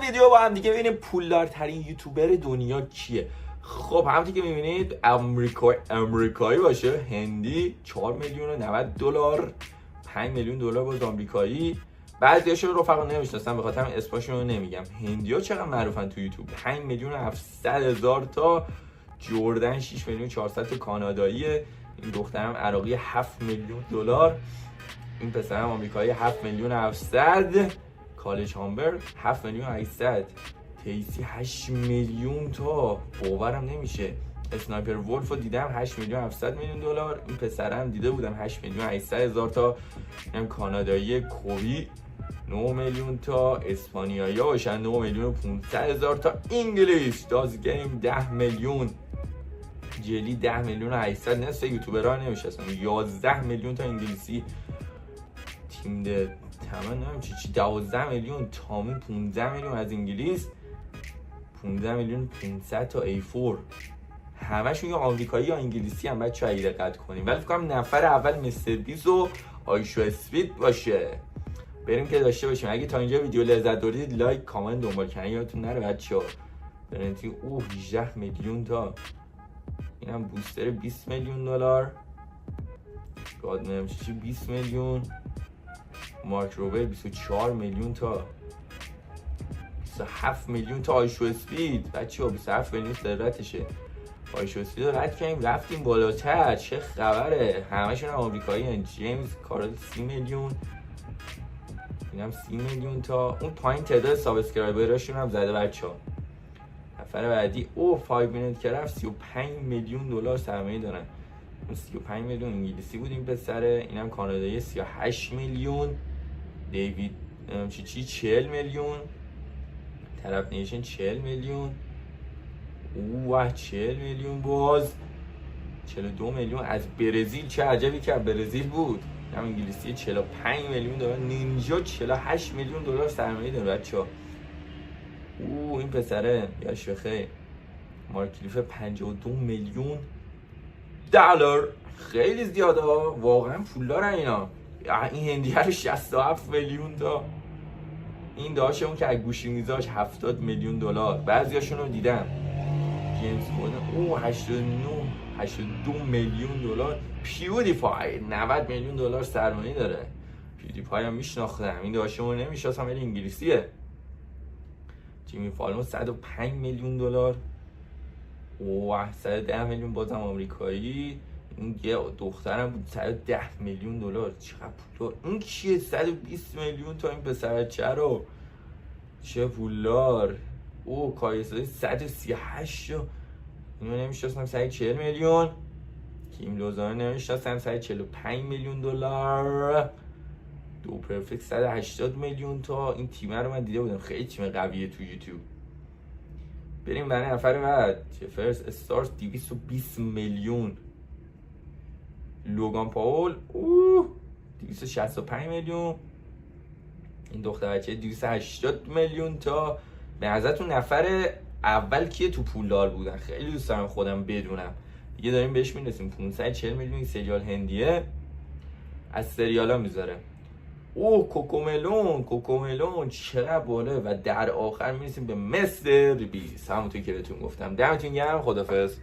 ویدیو با هم دیگه ببینیم پولدارترین یوتیوبر دنیا کیه. خب همونطور که میبینید امریکایی باشه، هندی 4 میلیون و 90 دلار، 5 میلیون دلار باز آمریکایی. بعضیاشون رفقا نمیشناسم به خاطر اسمشون رو نمیگم. هندی‌ها چقدر معروفن تو یوتیوب؟ 5 میلیون و 700 هزار تا جردن، 6 میلیون 400 تا کاناداییه. این دخترم عراقی 7 میلیون دلار، این پسرم آمریکایی 7 میلیون 700. کالج هامبرگ 7 میلیون 800. تیسی 8 میلیون تا، باورم نمیشه. اسنایپر ولف رو دیدم 8 میلیون 700 میلیون دلار. این پسرم دیده بودم 8 میلیون 800 هزار تا. اینم کانادایی کوبی 9 میلیون تا. اسپانیایی باشن 9 میلیون و 500 هزار تا. انگلیس داز گیم 10 میلیون. جلی 10 میلیون و 800. نصف یوتیوبرها نمیشناسن. 11 میلیون تا انگلیسی. تیم ده تمام نمیدونم چی 12 میلیون. تامین 15 میلیون از انگلیس. 15 میلیون 500 تا A4. همشون یا آمریکایی یا انگلیسی هم. بچه‌ها اگه دقت کنیم، ولی فکر کنم نفر اول مستر بیس و آیشو اسپید باشه. بریم که داشته باشیم. اگه تا اینجا ویدیو لذت بردید لایک کامنت دنبال کنید یادتون نره بچه‌ها. برنتی 18 میلیون تا. اینم بوستر 20 میلیون دلار. گاد نمیشه 20 میلیون. مارک روبر 24 میلیون تا. 27 میلیون تا آیشو اسپید. بچه‌ها 27 میلیون ثروتشه. آیشو اسپید رو رد کردیم رفتیم بالاتر. چه خبره؟ همشون آمریکایی هن. جیمز کارل 30 میلیون. اینم 30 میلیون تا. اون پایین تعداد سابسکرایبراشون هم زده بچه‌ها. نفر بعدی 5 مینوت که رفت 35 میلیون دلار سرمایه دارن. اون 35 میلیون انگلیسی بود این پسره. اینم کانادایی 38 میلیون. دیوید چی 40 میلیون. طرف نیشن 40 میلیون. 40 میلیون باز. 42 میلیون از برزیل. چه عجبی که برزیل بود. هم انگلیسی 45 میلیون دلار. نینجا 48 میلیون دلار سرمایه داره بچه‌ها. این پسره یاش بخیر. مارک کلیف 52 میلیون دلار. خیلی زیاده ها، واقعا پولدارن اینا. این هندیه رو 67 میلیون تا. این داشته اون که از گوشی میذاش 70 میلیون دلار. بعضیاشون رو دیدم. جیمز بوند 82 میلیون دلار. پیودیفای 90 میلیون دلار سرمایه داره. پیودیفای هم میشناختم. این داشته اون نمیشناسم ولی انگلیسیه. جیمی فالون 105 میلیون دلار. 110 میلیون بازم آمریکایی. این یه دخترم بود 110 میلیون دلار. چقدر پولدار. این کیه؟ 120 میلیون تا این پسر چرا؟ چه پولدار. کایسایی 138. اینو نمیشناسم. 140 میلیون. کیم لوزان نمیشناسم. 145 میلیون دلار. دو پرفکت 180 میلیون تا. این تیم رو من دیده بودم، خیلی تیم قویه تو یوتیوب. بریم برای نفر بعد. جفرس استارز 220 میلیون. لوگان پاول 265 میلیون. این دختر بچه 280 میلیون تا. به نظرتون نفر اول کیه تو پولدار بودن؟ خیلی دوست دارم خودم بدونم. دیگه داریم بهش میرسیم. 540 میلیون. این سریال هندیه، از سریال ها میذاره. کوکوملون چقدر بالا. و در آخر میرسیم به مستر بیس. همونطور که بهتون گفتم. دمتون گرم. خدافظ.